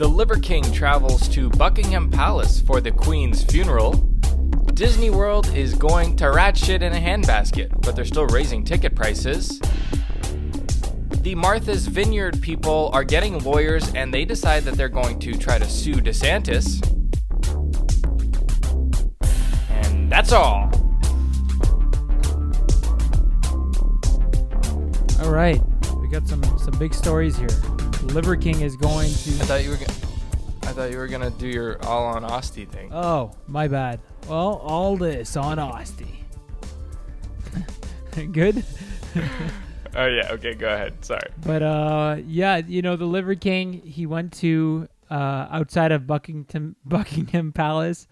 The Liver King travels to Buckingham Palace for the Queen's funeral. Disney World is going to rat shit in a handbasket, but they're still raising ticket prices. The Martha's Vineyard people are getting lawyers, and they decide that they're going to try to sue DeSantis. And that's all. All right, we got some big stories here. Liver King is going to. I thought you were gonna do your all on Ostee thing. Oh, my bad. Well, all this on Ostee. Good. Oh yeah. Okay. Go ahead. Sorry. But yeah, you know, the Liver King. He went to outside of Buckingham Palace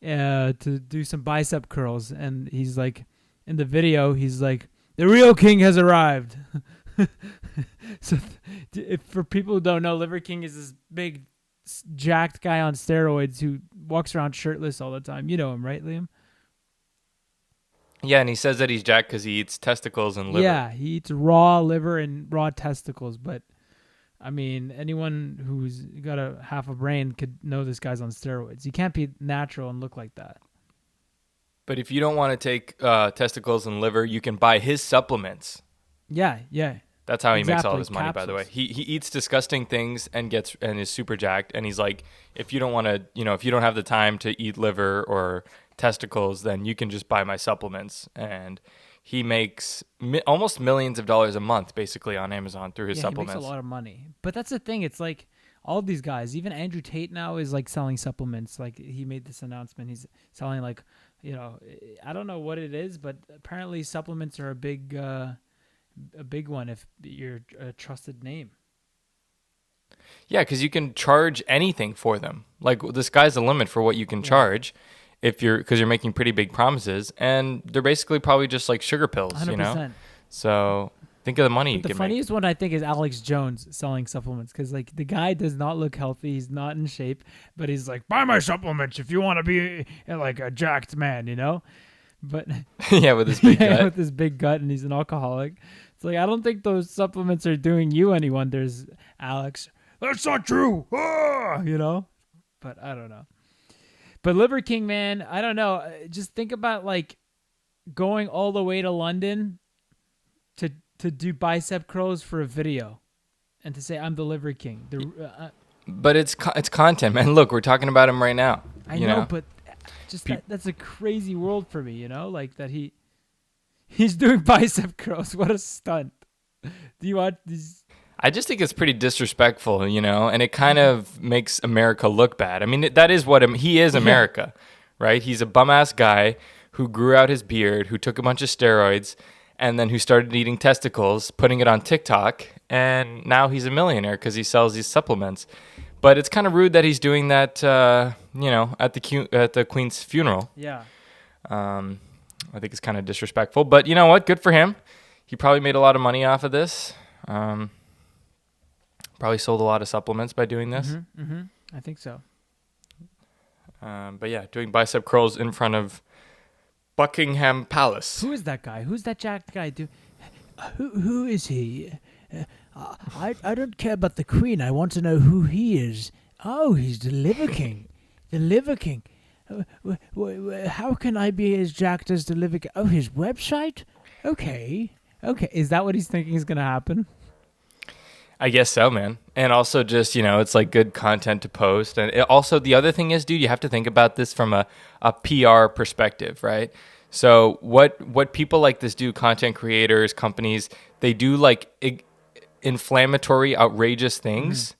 to do some bicep curls, and he's like, in the video, he's like, the real king has arrived. So, if for people who don't know, Liver King is this big, jacked guy on steroids who walks around shirtless all the time. You know him, right, Liam? Yeah, and he says that he's jacked because he eats testicles and liver. Yeah, he eats raw liver and raw testicles. But I mean, anyone who's got a half a brain could know this guy's on steroids. You can't be natural and look like that. But if you don't want to take testicles and liver, you can buy his supplements. Yeah. That's how he makes all Exactly, his money, capsules. by the way. He eats disgusting things and is super jacked. And he's like, if you don't want to, if you don't have the time to eat liver or testicles, then you can just buy my supplements. And he makes almost millions of dollars a month, basically, on Amazon through his supplements. He makes a lot of money. But that's the thing. It's like all these guys, even Andrew Tate now is like selling supplements. Like he made this announcement. He's selling like, I don't know what it is, but apparently supplements are a big one if you're a trusted name. Yeah, because you can charge anything for them. Like the sky's the limit for what you can charge because you're making pretty big promises, and they're basically probably just like sugar pills, 100%. So think of the money you can The funniest one I think is Alex Jones selling supplements, because like the guy does not look healthy. He's not in shape, but he's like, buy my supplements if you want to be like a jacked man, But yeah, with his big gut. with his big gut, and he's an alcoholic. It's like, I don't think those supplements are doing you any wonders, Alex. That's not true. But I don't know. But Liver King, man, I don't know. Just think about like going all the way to London to do bicep curls for a video, and to say I'm the Liver King. But it's content, man. Look, we're talking about him right now. I know, but just that's a crazy world for me, like that he's doing bicep curls. What a stunt. Do you want these? I just think it's pretty disrespectful, and it kind of makes America look bad. I mean, that is what he is, America, right? He's a bum-ass guy who grew out his beard, who took a bunch of steroids, and then who started eating testicles, putting it on TikTok, and now he's a millionaire because he sells these supplements. But it's kind of rude that he's doing that, at the Queen's funeral. Yeah. I think it's kind of disrespectful. But you know what? Good for him. He probably made a lot of money off of this. Probably sold a lot of supplements by doing this. I think so. But yeah, doing bicep curls in front of Buckingham Palace. Who is that guy? Who's that jacked guy? Who is he? I don't care about the Queen. I want to know who he is. Oh, he's the Liver King. The Liver King. How can I be as jacked as the Liver King? Oh, his website? Okay. Is that what he's thinking is going to happen? I guess so, man. And also just, it's like good content to post. And also the other thing is, dude, you have to think about this from a PR perspective, right? So what people like this do, content creators, companies, they do like inflammatory, outrageous things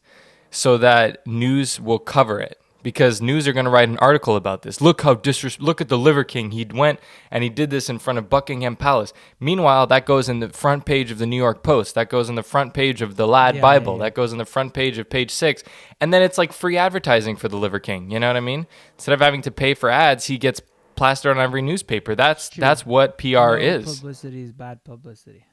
so that news will cover it. Because news are going to write an article about this. Look at the Liver King. He went and he did this in front of Buckingham Palace. Meanwhile, that goes in the front page of the New York Post. That goes in the front page of the Lad Bible. That goes in the front page of Page 6. And then it's like free advertising for the Liver King. You know what I mean? Instead of having to pay for ads, he gets plastered on every newspaper. That's what PR is. Publicity is bad publicity.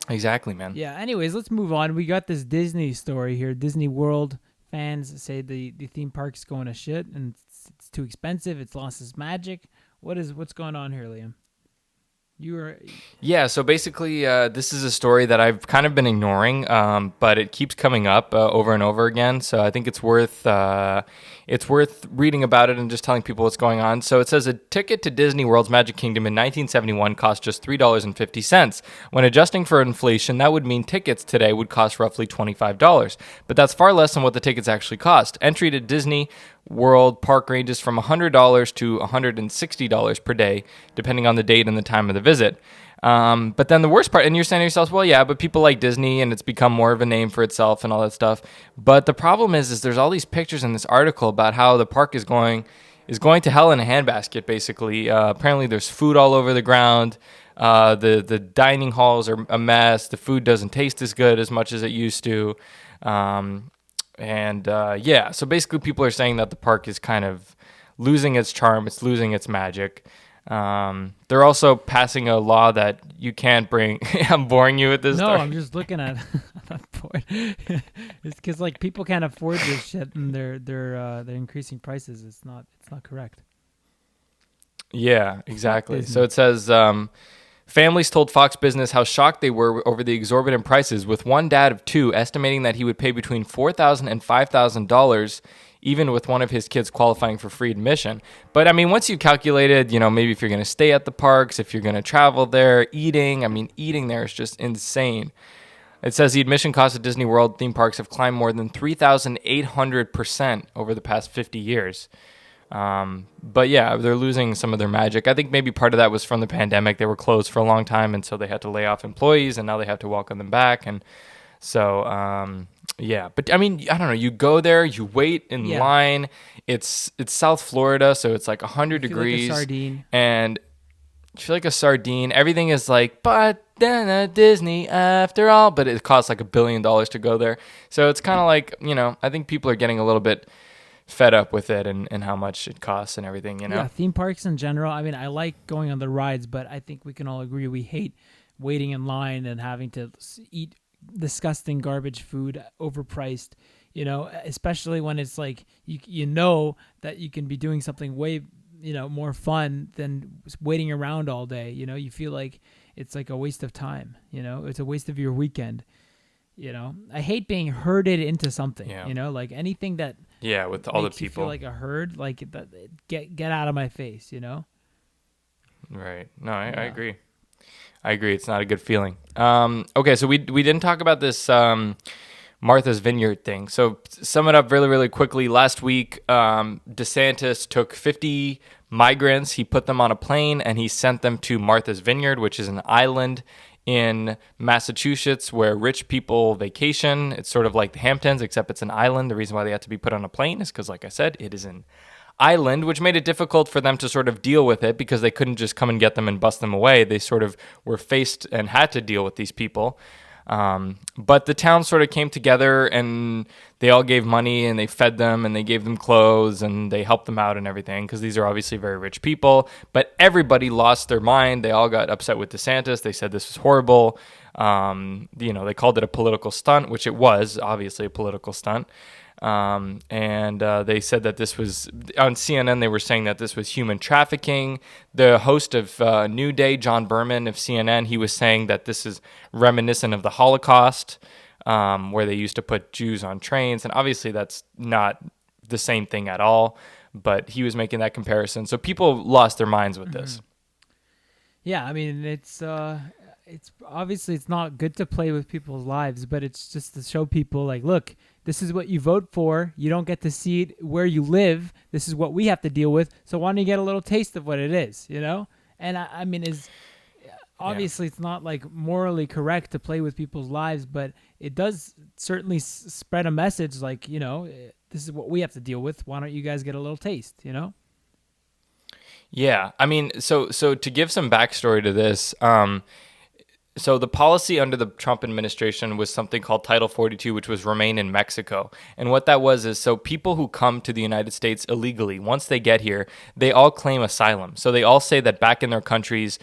Exactly, man. Yeah, anyways, let's move on. We got this Disney story here. Disney World fans say the theme park's going to shit and it's too expensive. It's lost its magic. What's going on here, Liam? You were. Yeah, so basically, this is a story that I've kind of been ignoring, but it keeps coming up over and over again. So I think it's worth reading about it and just telling people what's going on. So it says a ticket to Disney World's Magic Kingdom in 1971 cost just $3.50. When adjusting for inflation, that would mean tickets today would cost roughly $25. But that's far less than what the tickets actually cost. Entry to Disney World Park ranges from $100 to $160 per day, depending on the date and the time of the visit. But then the worst part, and you're saying to yourself, well, yeah, but people like Disney and it's become more of a name for itself and all that stuff. But the problem is there's all these pictures in this article about how the park is going to hell in a handbasket, basically. Apparently there's food all over the ground. The dining halls are a mess. The food doesn't taste as good as much as it used to. So basically people are saying that the park is kind of losing its charm. It's losing its magic. They're also passing a law that you can't bring. I'm boring you with this. No, story. I'm just looking at that point. It's because like people can't afford this shit, and they're increasing prices. It's not correct. Yeah, exactly. So it says families told Fox Business how shocked they were over the exorbitant prices, with one dad of two estimating that he would pay between $4,000 and $5,000 even with one of his kids qualifying for free admission. But I mean, once you've calculated, maybe if you're going to stay at the parks, if you're going to travel there, eating there is just insane. It says the admission costs at Disney World theme parks have climbed more than 3,800% over the past 50 years. But yeah, they're losing some of their magic. I think maybe part of that was from the pandemic. They were closed for a long time, and so they had to lay off employees, and now they have to welcome them back. And so, yeah, but I mean, I don't know. You go there, you wait in line. It's South Florida, so it's like 100 degrees. Like a sardine. And you feel like a sardine. Everything is like, but then at Disney after all. But it costs like $1 billion to go there. So it's kind of like, I think people are getting a little bit fed up with it and how much it costs and everything, Yeah, theme parks in general. I mean, I like going on the rides, but I think we can all agree we hate waiting in line and having to eat disgusting garbage food, overpriced, especially when it's like you know that you can be doing something way more fun than waiting around all day. You feel like it's like a waste of time. It's a waste of your weekend. I hate being herded into something. Like anything that with all the makes you people feel like a herd, like get out of my face. Right. No, I agree. I agree. It's not a good feeling. Okay, so we didn't talk about this Martha's Vineyard thing. So sum it up really, really quickly. Last week, DeSantis took 50 migrants. He put them on a plane and he sent them to Martha's Vineyard, which is an island in Massachusetts where rich people vacation. It's sort of like the Hamptons, except it's an island. The reason why they had to be put on a plane is because, like I said, it is an island, which made it difficult for them to sort of deal with it because they couldn't just come and get them and bust them away. They sort of were faced and had to deal with these people. But the town sort of came together and they all gave money and they fed them and they gave them clothes and they helped them out and everything because these are obviously very rich people. But everybody lost their mind. They all got upset with DeSantis. They said this was horrible. They called it a political stunt, which it was obviously a political stunt. They said that this was on CNN. They were saying that this was human trafficking. The host of New Day, John Berman of CNN, he was saying that this is reminiscent of the Holocaust, where they used to put Jews on trains. And obviously that's not the same thing at all, but he was making that comparison. So people lost their minds with this. Yeah. I mean, it's obviously it's not good to play with people's lives, but it's just to show people like, look, this is what you vote for. You don't get to see it where you live. This is what we have to deal with. So why don't you get a little taste of what it is, And I mean, obviously it's not like morally correct to play with people's lives, but it does certainly spread a message like, this is what we have to deal with. Why don't you guys get a little taste, Yeah. I mean, so to give some backstory to this, so the policy under the Trump administration was something called Title 42, which was remain in Mexico. And what that was is so people who come to the United States illegally, once they get here, they all claim asylum. So they all say that back in their countries,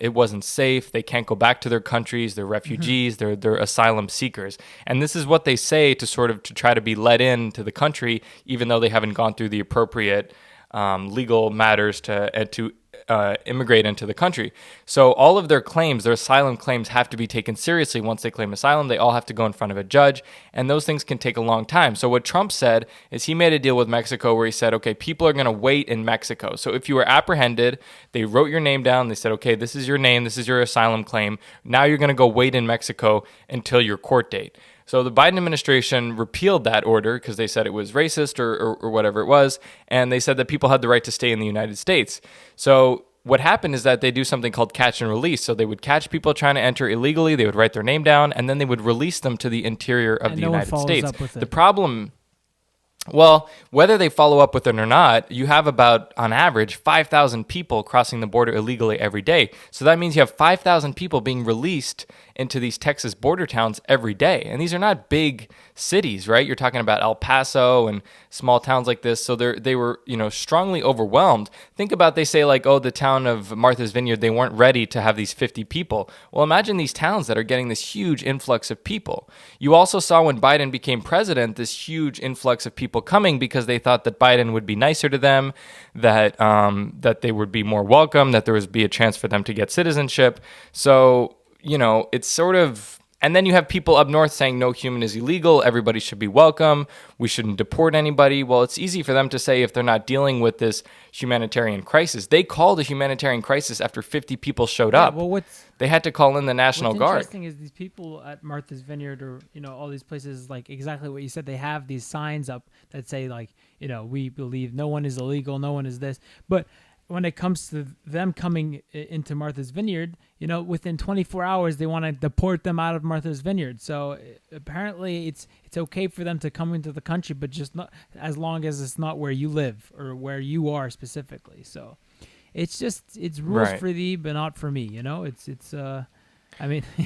it wasn't safe. They can't go back to their countries. They're refugees. They're asylum seekers. And this is what they say to try to be let in to the country, even though they haven't gone through the appropriate legal matters to immigrate into the country. So all of their claims, their asylum claims, have to be taken seriously. Once they claim asylum, they all have to go in front of a judge, and those things can take a long time. So what Trump said is he made a deal with Mexico where he said, okay, people are going to wait in Mexico. So if you were apprehended, they wrote your name down. They said, okay, this is your name. This is your asylum claim. Now you're going to go wait in Mexico until your court date. So the Biden administration repealed that order because they said it was racist or whatever it was, and they said that people had the right to stay in the United States. So what happened is that they do something called catch and release. So they would catch people trying to enter illegally, they would write their name down, and then they would release them to the interior of the United States. The problem... Well, whether they follow up with it or not, you have about, on average, 5,000 people crossing the border illegally every day. So that means you have 5,000 people being released into these Texas border towns every day. And these are not big cities, right? You're talking about El Paso and small towns like this. So they were, strongly overwhelmed. Think about, they say like, oh, the town of Martha's Vineyard, they weren't ready to have these 50 people. Well, imagine these towns that are getting this huge influx of people. You also saw when Biden became president, this huge influx of people coming because they thought that Biden would be nicer to them, that they would be more welcome, that there would be a chance for them to get citizenship. So, it's sort of... And then you have people up north saying no human is illegal, everybody should be welcome, we shouldn't deport anybody. Well, it's easy for them to say if they're not dealing with this humanitarian crisis. They called a humanitarian crisis after 50 people showed up. Well, they had to call in the National Guard. What's interesting is these people at Martha's Vineyard or, all these places, like exactly what you said, they have these signs up that say like, we believe no one is illegal, no one is this. But when it comes to them coming into Martha's Vineyard, within 24 hours, they want to deport them out of Martha's Vineyard. So apparently it's okay for them to come into the country, but just not as long as it's not where you live or where you are specifically. So it's rules for thee, but not for me.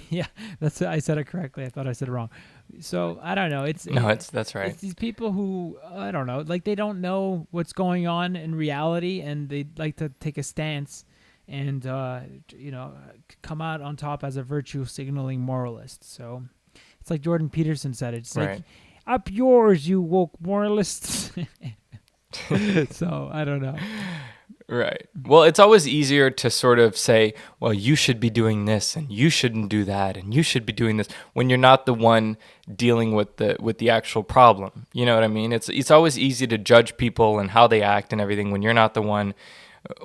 Yeah, I said it correctly. I thought I said it wrong. So I don't know. That's right. It's these people who, I don't know, like they don't know what's going on in reality, and they like to take a stance and come out on top as a virtue signaling moralist. So it's like Jordan Peterson said. It's like, up yours, you woke moralists. So I don't know. Right. Well, it's always easier to sort of say, well, you should be doing this and you shouldn't do that and you should be doing this when you're not the one dealing with the actual problem. You know what I mean? It's always easy to judge people and how they act and everything when you're not the one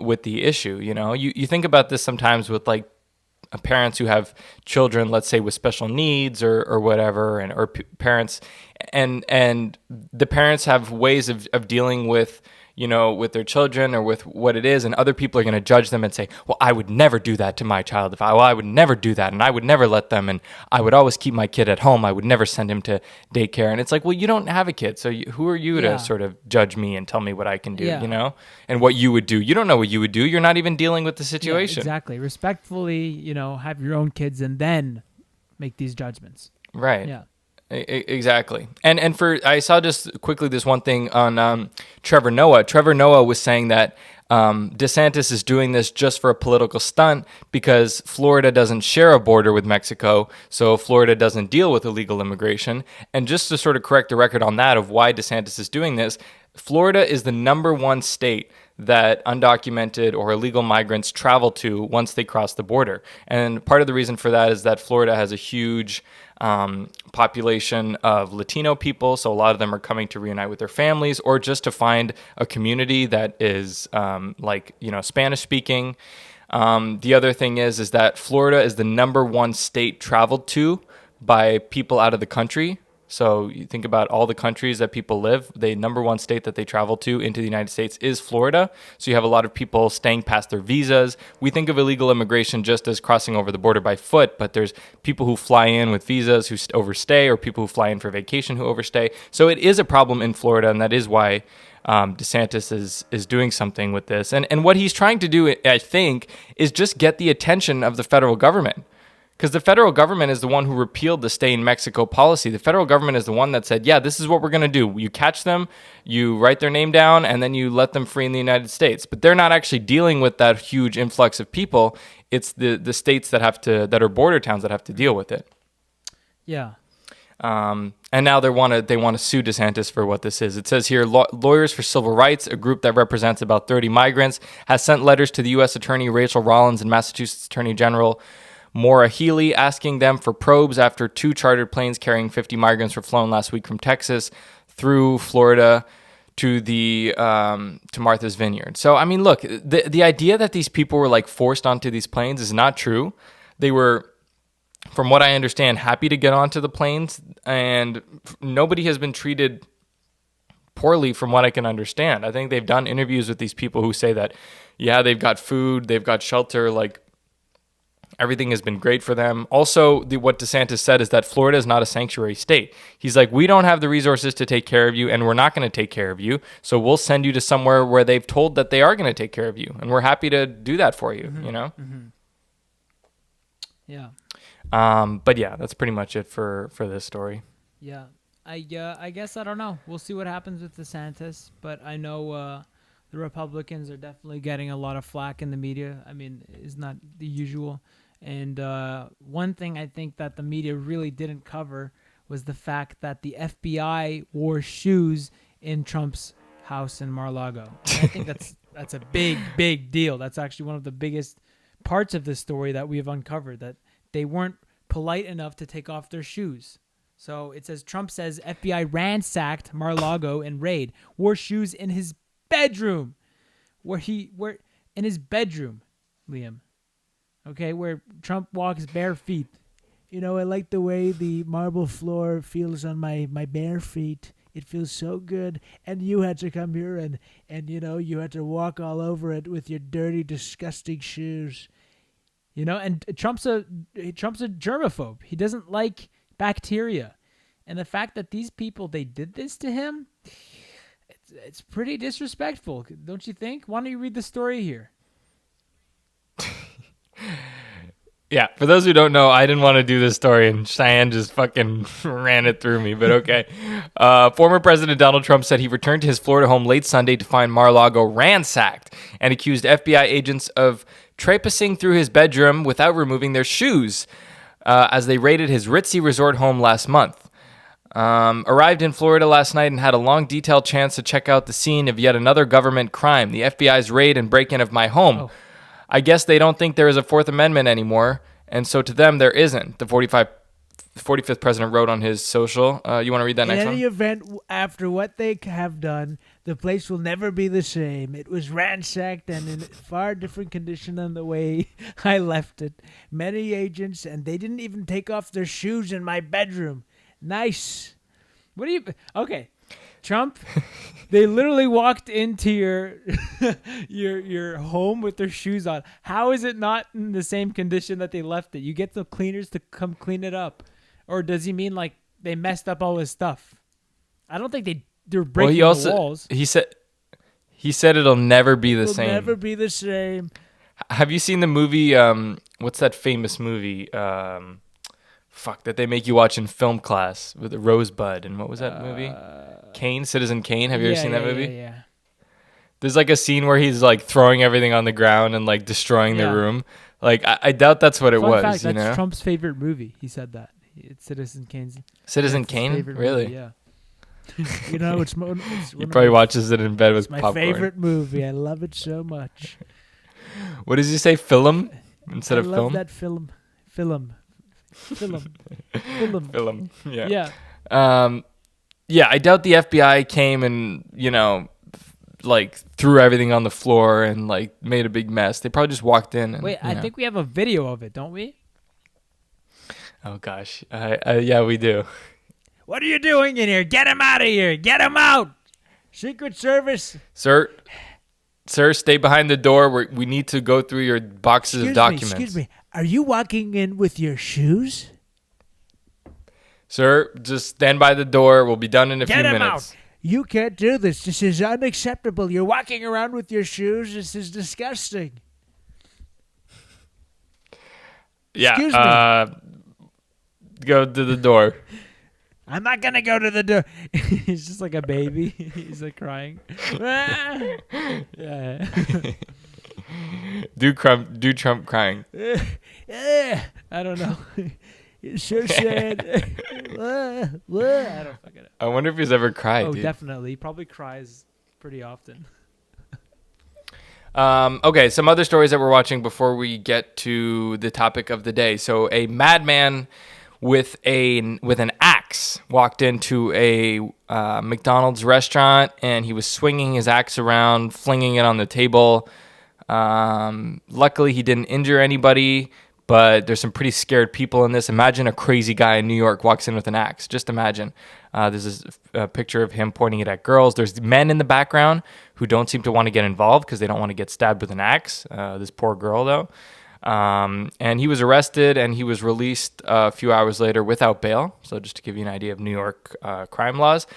with the issue. You think about this sometimes with like parents who have children, let's say with special needs or whatever, or parents, and the parents have ways of dealing with with their children or with what it is, and other people are going to judge them and say, well, I would never do that to my child. I would never do that, and I would never let them, and I would always keep my kid at home. I would never send him to daycare. And it's like, well, you don't have a kid, so who are you to sort of judge me and tell me what I can do, and what you would do? You don't know what you would do. You're not even dealing with the situation. Yeah, exactly. Respectfully, have your own kids and then make these judgments. Right. Yeah. Exactly. And I saw just quickly this one thing on Trevor Noah. Trevor Noah was saying that DeSantis is doing this just for a political stunt because Florida doesn't share a border with Mexico, so Florida doesn't deal with illegal immigration. And just to sort of correct the record on that of why DeSantis is doing this, Florida is the number one state that undocumented or illegal migrants travel to once they cross the border. And part of the reason for that is that Florida has a huge population of Latino people, so a lot of them are coming to reunite with their families or just to find a community that is Spanish speaking. The other thing is that Florida is the number one state traveled to by people out of the country. So you think about all the countries that people live, the number one state that they travel to into the United States is Florida. So you have a lot of people staying past their visas. We think of illegal immigration just as crossing over the border by foot, but there's people who fly in with visas who overstay, or people who fly in for vacation who overstay. So it is a problem in Florida, and that is why DeSantis is doing something with this. And what he's trying to do, I think, is just get the attention of the federal government. Because the federal government is the one who repealed the stay in Mexico policy. The federal government is the one that said, yeah, this is what we're going to do. You catch them, you write their name down, and then you let them free in the United States. But they're not actually dealing with that huge influx of people. It's the states that are border towns that have to deal with it. Yeah. And now they want to sue DeSantis for what this is. It says here, Lawyers for Civil Rights, a group that represents about 30 migrants, has sent letters to the U.S. Attorney Rachel Rollins and Massachusetts Attorney General Maura Healey, asking them for probes after 2 chartered planes carrying 50 migrants were flown last week from Texas through Florida to to Martha's Vineyard. So, I mean, look, the idea that these people were like forced onto these planes is not true. They were, from what I understand, happy to get onto the planes, and nobody has been treated poorly from what I can understand. I think they've done interviews with these people who say that, yeah, they've got food, they've got shelter, like everything has been great for them. Also, what DeSantis said is that Florida is not a sanctuary state. He's like, we don't have the resources to take care of you, and we're not going to take care of you. So we'll send you to somewhere where they've told that they are going to take care of you, and we're happy to do that for you. Mm-hmm. You know? Mm-hmm. Yeah. But yeah, that's pretty much it for this story. Yeah. I guess I don't know. We'll see what happens with DeSantis, but I know the Republicans are definitely getting a lot of flack in the media. I mean, it's not the usual. And one thing I think that the media really didn't cover was the fact that the FBI wore shoes in Trump's house in Mar-a-Lago. And I think that's a big deal. That's actually one of the biggest parts of this story that we have uncovered, that they weren't polite enough to take off their shoes. So it says, Trump says FBI ransacked Mar-a-Lago and raid, wore shoes in his bedroom, where in his bedroom, Liam. Okay, where Trump walks bare feet. You know, I like the way the marble floor feels on my bare feet. It feels so good. And you had to come here and you know, you had to walk all over it with your dirty, disgusting shoes. You know, and Trump's a germaphobe. He doesn't like bacteria. And the fact that these people, they did this to him, it's pretty disrespectful, don't you think? Why don't you read the story here? Yeah, for those who don't know, I didn't want to do this story, and Cheyenne just fucking ran it through me, but okay. Former President Donald Trump said he returned to his Florida home late Sunday to find Mar-a-Lago ransacked and accused FBI agents of traipsing through his bedroom without removing their shoes as they raided his ritzy resort home last month. Arrived in Florida last night and had a long, detailed chance to check out the scene of yet another government crime, the FBI's raid and break-in of my home. Oh. I guess they don't think there is a Fourth Amendment anymore, and so to them there isn't, the 45th president wrote on his social. You want to read that next one? In any event, after what they have done, the place will never be the same. It was ransacked and in far different condition than the way I left it. Many agents, and they didn't even take off their shoes in my bedroom. Nice. What do you... Okay. Trump, they literally walked into your home with their shoes on. How is it not in the same condition that they left it? You get the cleaners to come clean it up. Or does he mean like they messed up all his stuff? I don't think they're breaking the walls. He said it'll never be the same. It'll never be the same. Have you seen the movie, what's that famous movie? That they make you watch in film class with Rosebud, and what was that movie? Citizen Kane. Have you ever seen that movie? Yeah. There's like a scene where he's like throwing everything on the ground and like destroying the room. Like I doubt that's what it was. Fact, that's Trump's favorite movie. He said that. It's Citizen Kane's. Citizen Kane? Really? Movie, yeah. You know, it's he probably watches it in bed with my popcorn. favorite movie. I love it so much. What does he say? Film instead of film? I love that film. Film. Yeah. Yeah, I doubt the FBI came and, you know, like threw everything on the floor and like made a big mess. They probably just walked in. And, wait, I think we have a video of it, don't we? Oh gosh, yeah, we do. What are you doing in here? Get him out of here! Get him out! Secret Service, sir, stay behind the door. We need to go through your boxes of documents. Excuse me. Are you walking in with your shoes? Sir, just stand by the door. We'll be done in a few minutes. Get him out! You can't do this. This is unacceptable. You're walking around with your shoes. This is disgusting. Yeah. Excuse me. Go to the door. I'm not gonna go to the door. He's just like a baby. He's like crying. Yeah. Do Trump crying. I don't know. It's so sad. I don't fucking know. I wonder if he's ever cried, Oh, dude. definitely. He probably cries pretty often. Okay, some other stories that we're watching before we get to the topic of the day. So a madman with an axe walked into a McDonald's restaurant, and he was swinging his axe around, flinging it on the table. Luckily, he didn't injure anybody, but there's some pretty scared people in this. Imagine a crazy guy in New York walks in with an axe. Just imagine. There's a picture of him pointing it at girls. There's men in the background who don't seem to want to get involved because they don't want to get stabbed with an axe. This poor girl, though. And he was arrested, and he was released a few hours later without bail. So just to give you an idea of New York crime laws.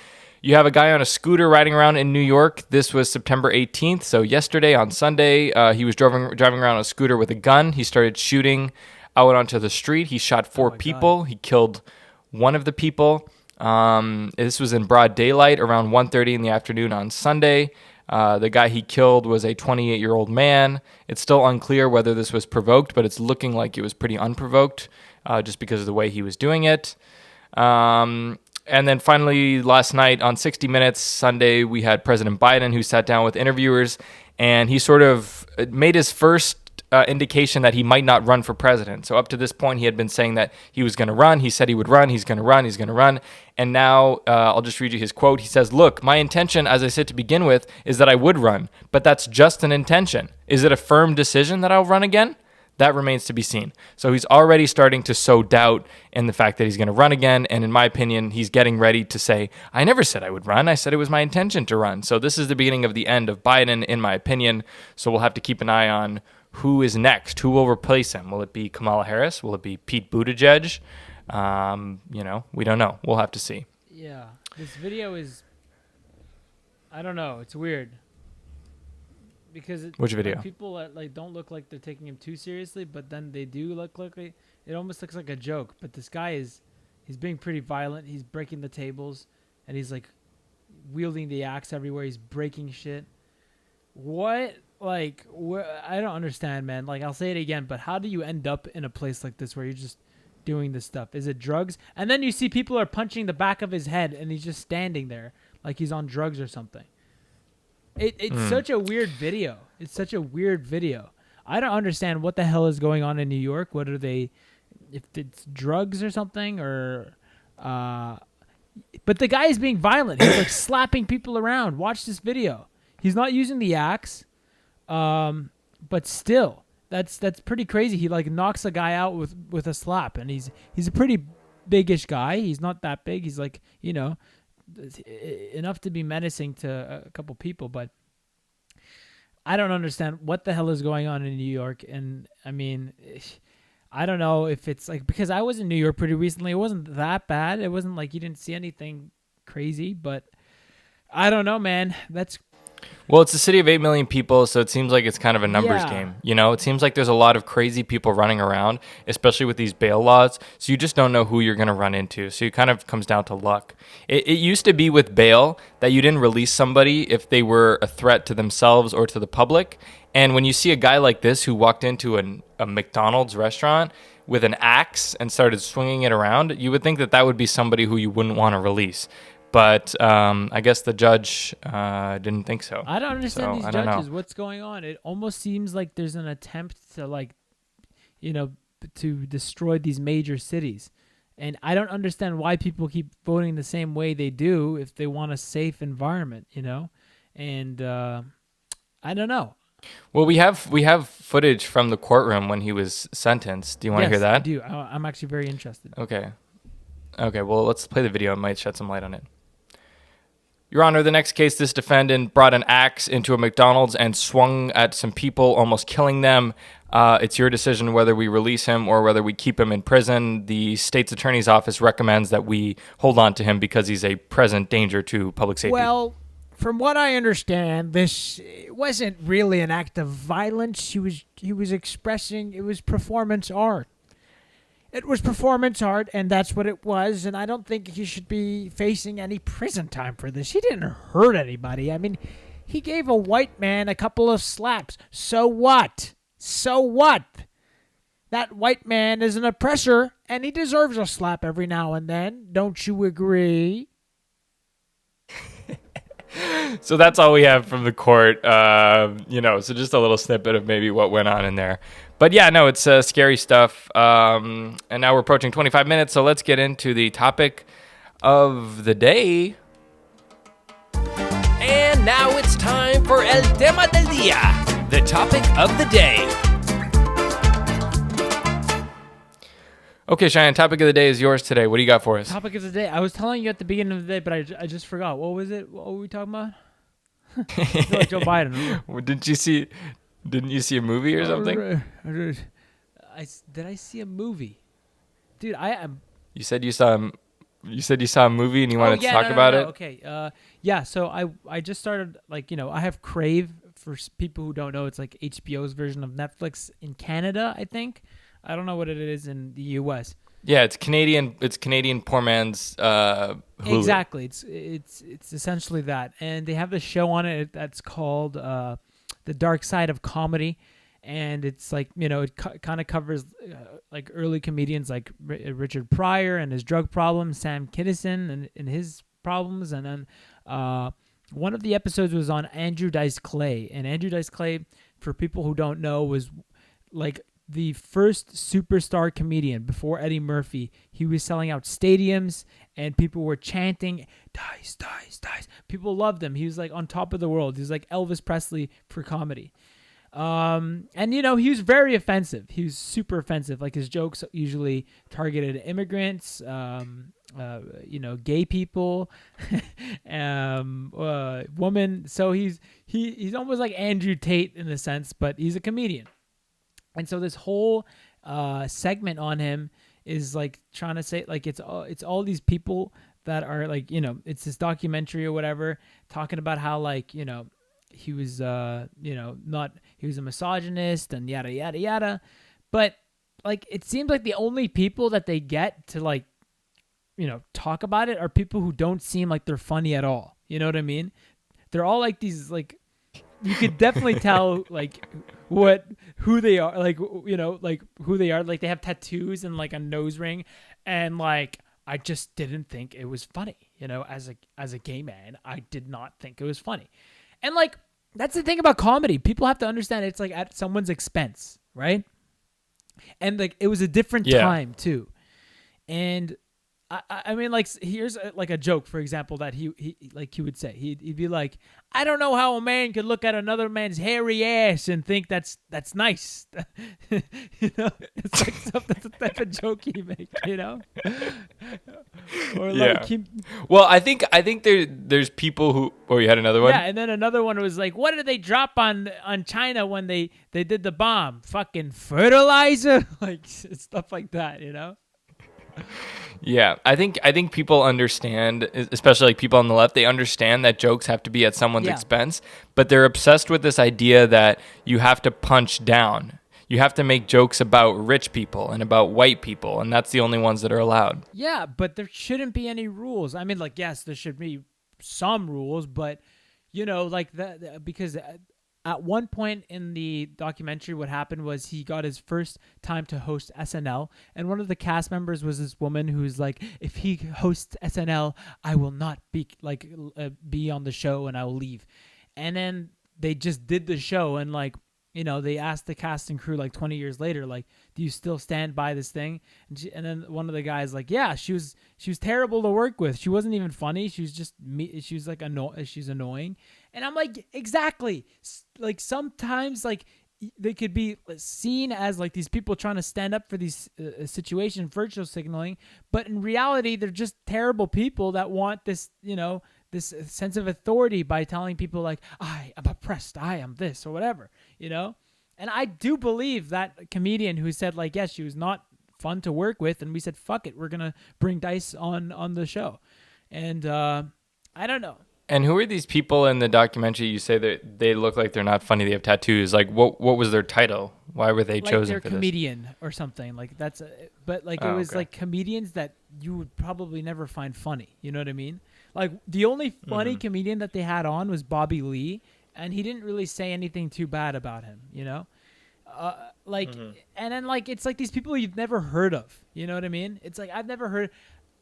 You have a guy on a scooter riding around in New York. This was September 18th, so yesterday on Sunday, he was driving around on a scooter with a gun. He started shooting out onto the street. He shot four people. He killed one of the people. This was in broad daylight around 1:30 in the afternoon on Sunday. The guy he killed was a 28-year-old man. It's still unclear whether this was provoked, but it's looking like it was pretty unprovoked just because of the way he was doing it. And then finally, last night on 60 Minutes, Sunday, we had President Biden who sat down with interviewers, and he sort of made his first indication that he might not run for president. So up to this point, he had been saying that he was going to run. He said he would run. He's going to run. He's going to run. And now I'll just read you his quote. He says, "Look, my intention, as I said to begin with, is that I would run, but that's just an intention. Is it a firm decision that I'll run again? That remains to be seen." So he's already starting to sow doubt in the fact that he's going to run again. And in my opinion, he's getting ready to say, I never said I would run. I said it was my intention to run. So this is the beginning of the end of Biden, in my opinion. So we'll have to keep an eye on who is next. Who will replace him? Will it be Kamala Harris? Will it be Pete Buttigieg? We don't know. We'll have to see. Yeah, this video is, I don't know, it's weird. Because Which video? People that don't look like they're taking him too seriously, but then they do look like it almost looks like a joke. But this guy he's being pretty violent. He's breaking the tables, and he's wielding the axe everywhere. He's breaking shit. What? I don't understand, man. I'll say it again, but how do you end up in a place like this where you're just doing this stuff? Is it drugs? And then you see people are punching the back of his head, and he's just standing there like he's on drugs or something. It's such a weird video. It's such a weird video. I don't understand what the hell is going on in New York. What are they, if it's drugs or something, or but the guy is being violent. He's slapping people around. Watch this video. He's not using the axe, but still, that's pretty crazy. He knocks a guy out with a slap, and he's a pretty big-ish guy. He's not that big. He's enough to be menacing to a couple people, but I don't understand what the hell is going on in New York. And I mean, I don't know if it's because I was in New York pretty recently. It wasn't that bad. It wasn't you didn't see anything crazy, but I don't know, man. Well, it's a city of 8 million people, so it seems like it's kind of a numbers game. It seems like there's a lot of crazy people running around, especially with these bail laws. So you just don't know who you're going to run into. So it kind of comes down to luck. It used to be with bail that you didn't release somebody if they were a threat to themselves or to the public. And when you see a guy like this who walked into a McDonald's restaurant with an axe and started swinging it around, you would think that would be somebody who you wouldn't want to release. But I guess the judge didn't think so. I don't understand these judges. What's going on? It almost seems like there's an attempt to to destroy these major cities. And I don't understand why people keep voting the same way they do if they want a safe environment, And I don't know. Well, we have footage from the courtroom when he was sentenced. Do you want to hear that? I do. I'm actually very interested. Okay, well, let's play the video. It might shed some light on it. Your Honor, the next case, this defendant brought an axe into a McDonald's and swung at some people, almost killing them. It's your decision whether we release him or whether we keep him in prison. The state's attorney's office recommends that we hold on to him because he's a present danger to public safety. Well, from what I understand, this wasn't really an act of violence. He was expressing, it was performance art. It was performance art, and that's what it was, and I don't think he should be facing any prison time for this. He didn't hurt anybody. I mean, he gave a white man a couple of slaps. So what? So what? That white man is an oppressor, and he deserves a slap every now and then. Don't you agree? So that's all we have from the court. So just a little snippet of maybe what went on in there. But yeah, no, it's scary stuff. And now we're approaching 25 minutes, so let's get into the topic of the day. And now it's time for El Tema del Día, the topic of the day. Okay, Cheyenne, topic of the day is yours today. What do you got for us? Topic of the day. I was telling you at the beginning of the day, but I just forgot. What was it? What were we talking about? I feel like Joe Biden. Didn't you see a movie or something? Did I see a movie? Dude, I am. You said you saw a movie and you wanted to talk about it? Okay. Yeah, so I just started, I have Crave. For people who don't know, it's like HBO's version of Netflix in Canada, I think. I don't know what it is in the U.S. Yeah, it's Canadian. It's Canadian poor man's Hulu. Exactly. It's essentially that, and they have this show on it that's called The Dark Side of Comedy, and it's like it kind of covers like early comedians like Richard Pryor and his drug problems, Sam Kinison and his problems, and then one of the episodes was on Andrew Dice Clay, and Andrew Dice Clay, for people who don't know, was like the first superstar comedian before Eddie Murphy. He was selling out stadiums and people were chanting, Dice, Dice, Dice. People loved him. He was like on top of the world. He was like Elvis Presley for comedy. And he was very offensive. He was super offensive. Like his jokes usually targeted immigrants, gay people, women. So he's almost like Andrew Tate in a sense, but he's a comedian. And so this whole segment on him is like trying to say like it's all these people that are like it's this documentary or whatever talking about how like he was he was a misogynist and yada yada yada, but like it seems like the only people that they get to like talk about it are people who don't seem like they're funny at all. You know what I mean? They're all like these like. You could definitely tell like who they are, like like who they are. Like they have tattoos and like a nose ring, and like I just didn't think it was funny. As a gay man, I did not think it was funny. And like that's the thing about comedy. People have to understand it's like at someone's expense, right? And like it was a different time too. And I mean, like, here's like a joke, for example, that he would say. He'd be like, I don't know how a man could look at another man's hairy ass and think that's nice. It's like that's the type of joke he makes, Or like well, I think there's people who. Oh, you had another one? Yeah, and then another one was like, what did they drop on China when they did the bomb? Fucking fertilizer, like stuff like that, Yeah, I think people understand, especially like people on the left, they understand that jokes have to be at someone's expense, but they're obsessed with this idea that you have to punch down. You have to make jokes about rich people and about white people, and that's the only ones that are allowed. Yeah, but there shouldn't be any rules. I mean, like, yes, there should be some rules, but, like that, because at one point in the documentary, what happened was he got his first time to host SNL, and one of the cast members was this woman who's like, if he hosts SNL, I will not be on the show and I will leave. And then they just did the show, and like, they asked the cast and crew like 20 years later, like, do you still stand by this thing? And then one of the guys like, yeah, she was terrible to work with. She wasn't even funny. She was just she was like she's annoying. And I'm like, exactly. Like sometimes like they could be seen as like these people trying to stand up for these situations, virtual signaling, but in reality, they're just terrible people that want this, this sense of authority by telling people like, I am oppressed, I am this or whatever, And I do believe that comedian who said like, yes, she was not fun to work with, and we said, fuck it, we're gonna bring Dice on the show. And I don't know. And who are these people in the documentary? You say that they look like they're not funny. They have tattoos. Like, what was their title? Why were they chosen for this? Like they're comedian or something. Like that's, but like it was like comedians that you would probably never find funny. You know what I mean? Like the only funny comedian that they had on was Bobby Lee, and he didn't really say anything too bad about him. Like, and then like it's like these people you've never heard of. You know what I mean? It's like I've never heard.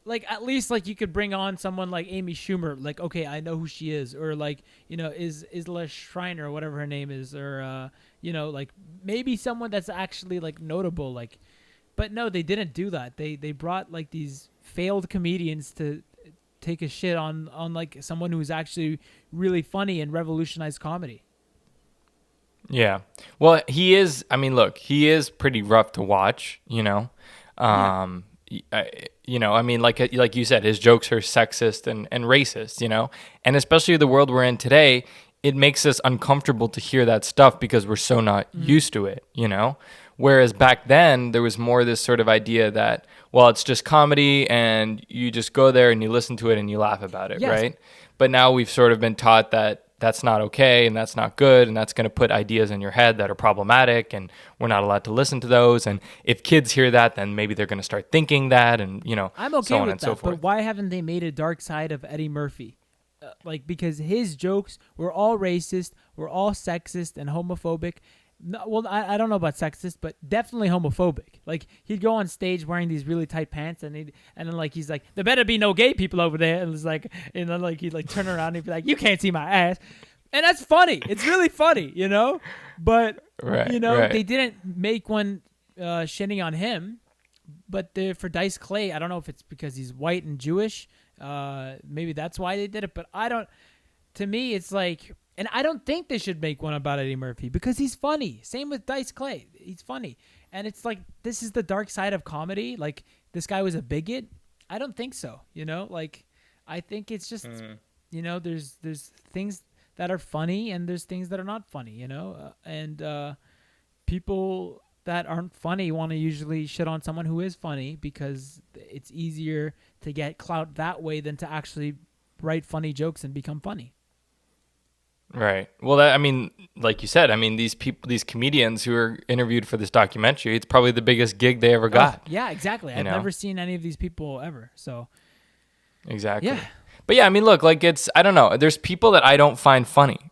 Like at least like you could bring on someone like Amy Schumer. Like okay, I know who she is, or like is Isla Schreiner or whatever her name is, or like maybe someone that's actually like notable. Like, but no, they didn't do that. They brought like these failed comedians to take a shit on like someone who's actually really funny and revolutionized comedy. Yeah. Well, he is. I mean, look, he is pretty rough to watch. I mean, like you said, his jokes are sexist and racist. And especially the world we're in today, it makes us uncomfortable to hear that stuff because we're so not used to it. Whereas back then there was more this sort of idea that, well, it's just comedy and you just go there and you listen to it and you laugh about it, right? But now we've sort of been taught that that's not okay and that's not good and that's going to put ideas in your head that are problematic and we're not allowed to listen to those. And if kids hear that, then maybe they're going to start thinking that and, I'm okay so on with and that, so forth. but why haven't they made a dark side of Eddie Murphy? Because his jokes were all racist, were all sexist and homophobic. No, well, I don't know about sexist, but definitely homophobic. Like he'd go on stage wearing these really tight pants, and then like he's like, "There better be no gay people over there," and it's like, and then like he'd like turn around and he'd be like, "You can't see my ass," and that's funny. It's really funny, But they didn't make one shitting on him, but for Dice Clay, I don't know if it's because he's white and Jewish. Maybe that's why they did it, but I don't. To me, it's like. And I don't think they should make one about Eddie Murphy because he's funny. Same with Dice Clay. He's funny. And it's like, this is the dark side of comedy. Like, this guy was a bigot. I don't think so. Like, I think it's just, there's things that are funny and there's things that are not funny, and people that aren't funny want to usually shit on someone who is funny because it's easier to get clout that way than to actually write funny jokes and become funny. Right. Well, like you said, these people, these comedians who are interviewed for this documentary, it's probably the biggest gig they ever got. Yeah, exactly. I've never seen any of these people ever. So. Exactly. Yeah. But yeah, look, like I don't know. There's people that I don't find funny.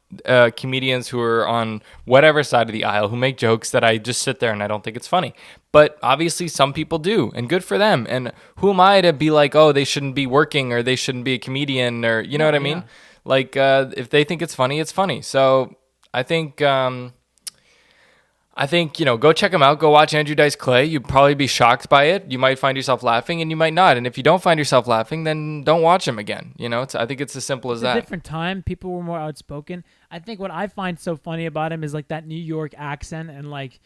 Comedians who are on whatever side of the aisle who make jokes that I just sit there and I don't think it's funny. But obviously some people do, and good for them. And who am I to be like, oh, they shouldn't be working or they shouldn't be a comedian or, you know what I mean? Like, if they think it's funny, it's funny. So I think, go check them out. Go watch Andrew Dice Clay. You'd probably be shocked by it. You might find yourself laughing and you might not. And if you don't find yourself laughing, then don't watch him again. I think it's as simple as that. It's a different time. People were more outspoken. I think what I find so funny about him is like that New York accent and like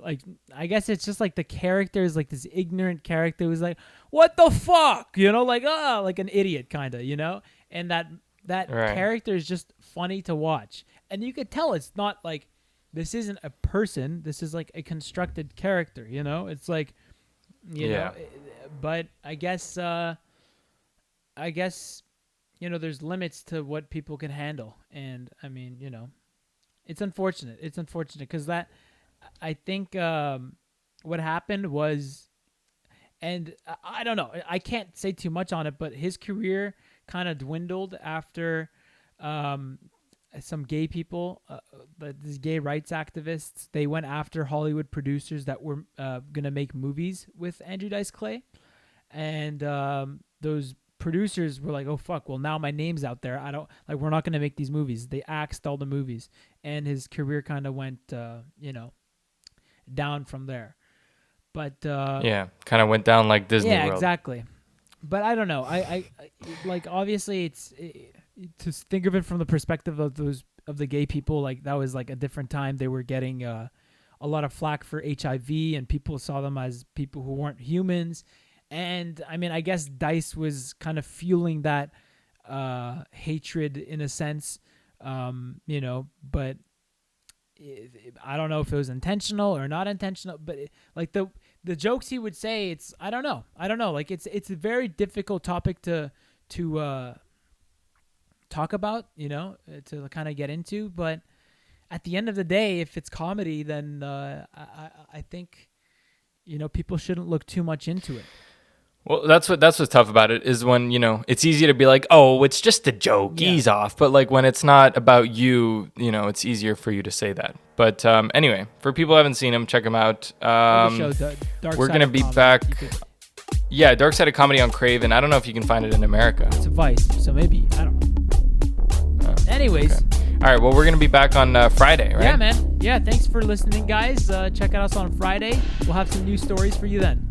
I guess it's just like the character is like this ignorant character who's like, what the fuck? Like an idiot kind of, and that right. Character is just funny to watch. And you could tell it's not like, this isn't a person. This is like a constructed character, It's like, know, but I guess, there's limits to what people can handle. And it's unfortunate. It's unfortunate because I think what happened was, and I don't know, I can't say too much on it, but his career kind of dwindled after some gay people, these gay rights activists, they went after Hollywood producers that were going to make movies with Andrew Dice Clay. And those producers were like, oh, fuck, well, now my name's out there. We're not going to make these movies. They axed all the movies. And his career kind of went, down from there. But kind of went down like Disney World. Yeah, exactly. But I don't know. I like obviously it's to think of it from the perspective of the gay people. Like that was like a different time. They were getting a lot of flack for HIV, and people saw them as people who weren't humans. And I guess Dice was kind of fueling that hatred in a sense, But I don't know if it was intentional or not intentional. But the jokes he would say, I don't know. Like it's a very difficult topic to talk about, to kind of get into. But at the end of the day, if it's comedy, then I think, people shouldn't look too much into it. Well, that's what's tough about it is when, it's easy to be like, oh, it's just a joke, ease off. But like when it's not about you, it's easier for you to say that. But anyway, for people who haven't seen him, check him out. We're going to be back. Yeah, Dark Side of Comedy on Crave, I don't know if you can find it in America. It's a Vice, so maybe, I don't know. Anyways. Okay. All right, well, we're going to be back on Friday, right? Yeah, man. Yeah, thanks for listening, guys. Check out us on Friday. We'll have some new stories for you then.